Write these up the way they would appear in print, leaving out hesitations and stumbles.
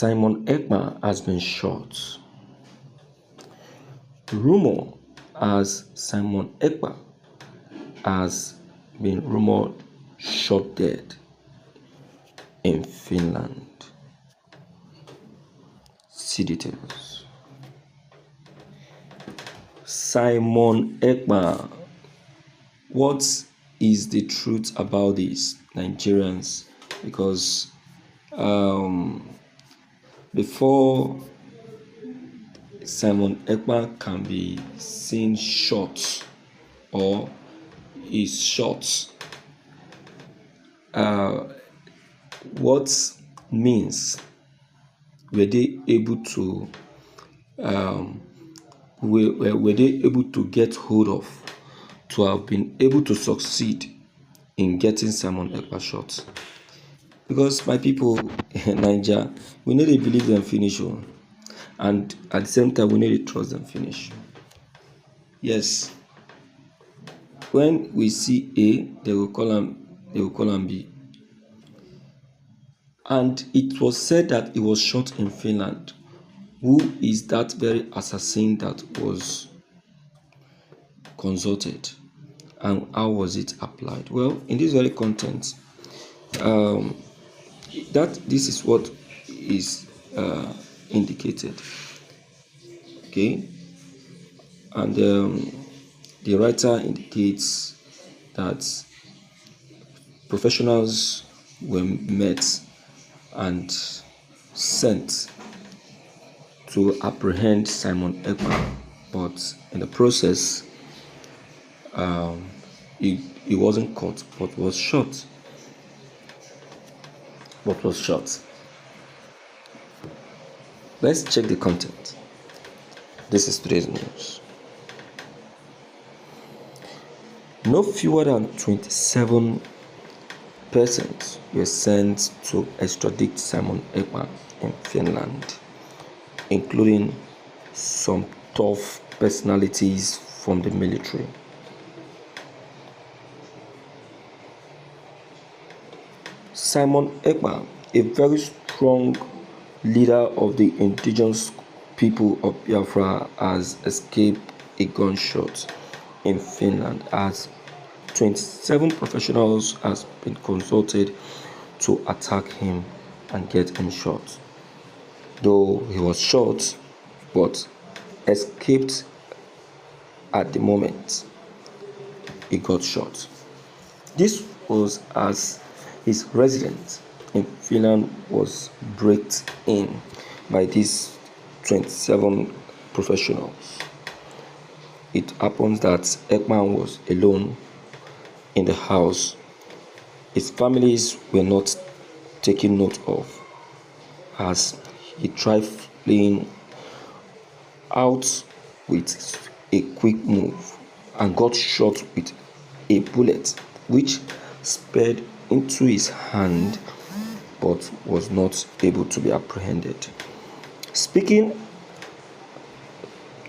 Simon Ekpa has been shot. Rumor as Simon Ekpa has been rumored shot dead in Finland. See details. Simon Ekpa. What is the truth about this, Nigerians? Because before Simon Ekpa can be seen shot or is shot, what means were they able to were they able to get hold of to have been able to succeed in getting Simon Ekpa shot? Because my people in Nigeria, we need to believe them finish, and at the same time we need to trust them finish. Yes, when we see A, they will call him B. And it was said that he was shot in Finland. Who is that very assassin that was consulted, and how was it applied? Well, in this very content, this is what is indicated. Okay, and the writer indicates that professionals were met and sent to apprehend Simon Ekpa, but in the process, he wasn't caught, but was shot. Let's check the content. This is today's news. No fewer than 27 persons were sent to extradite Simon Ekpa in Finland, including some tough personalities from the military. Simon Ekpa, a very strong leader of the indigenous people of Biafra, has escaped a gunshot in Finland, as 27 professionals has been consulted to attack him and get him shot. Though he was shot, but escaped at the moment he got shot. This was as his residence in Finland was breached in by these 27 professionals. It happens that Ekman was alone in the house. His families were not taken note of, as he tried fleeing out with a quick move and got shot with a bullet which sped into his hand but was not able to be apprehended. Speaking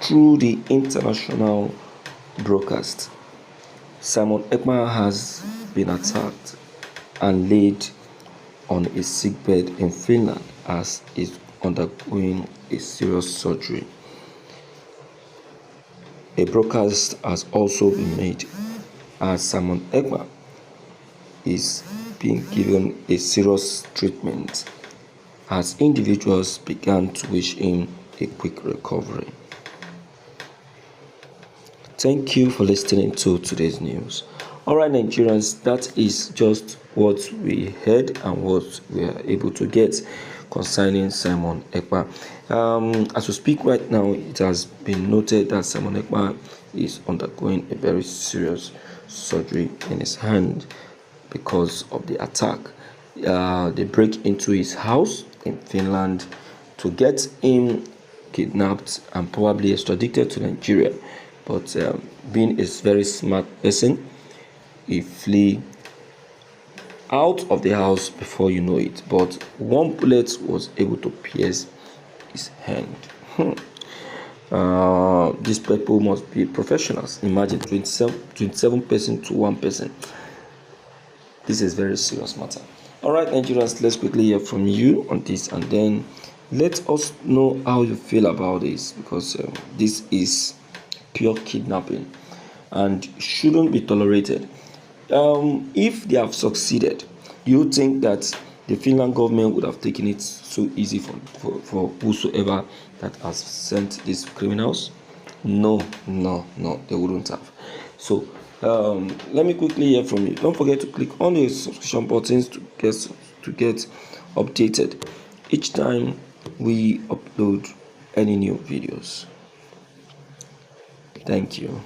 through the international broadcast, Simon Ekpa has been attacked and laid on a sickbed in Finland as is undergoing a serious surgery. A broadcast has also been made as Simon Ekpa is being given a serious treatment as individuals began to wish him a quick recovery. Thank you for listening to today's news. Alright, Nigerians, that is just what we heard and what we are able to get concerning Simon Ekpa. As we speak right now, it has been noted that Simon Ekpa is undergoing a very serious surgery in his hand because of the attack. They break into his house in Finland to get him kidnapped and probably extradited to Nigeria. But being a very smart person, he flee out of the house before you know it. But one bullet was able to pierce his hand. These people must be professionals. Imagine 27 person to one person. This is very serious matter. All right, Nigerians, let's quickly hear from you on this, and then Let us know how you feel about this, because this is pure kidnapping and shouldn't be tolerated. If they have succeeded, do you think that the Finland government would have taken it so easy for whosoever that has sent these criminals? No, no, no, they wouldn't have. So let me quickly hear from you. Don't forget to click on the subscription buttons to get updated each time we upload any new videos. Thank you.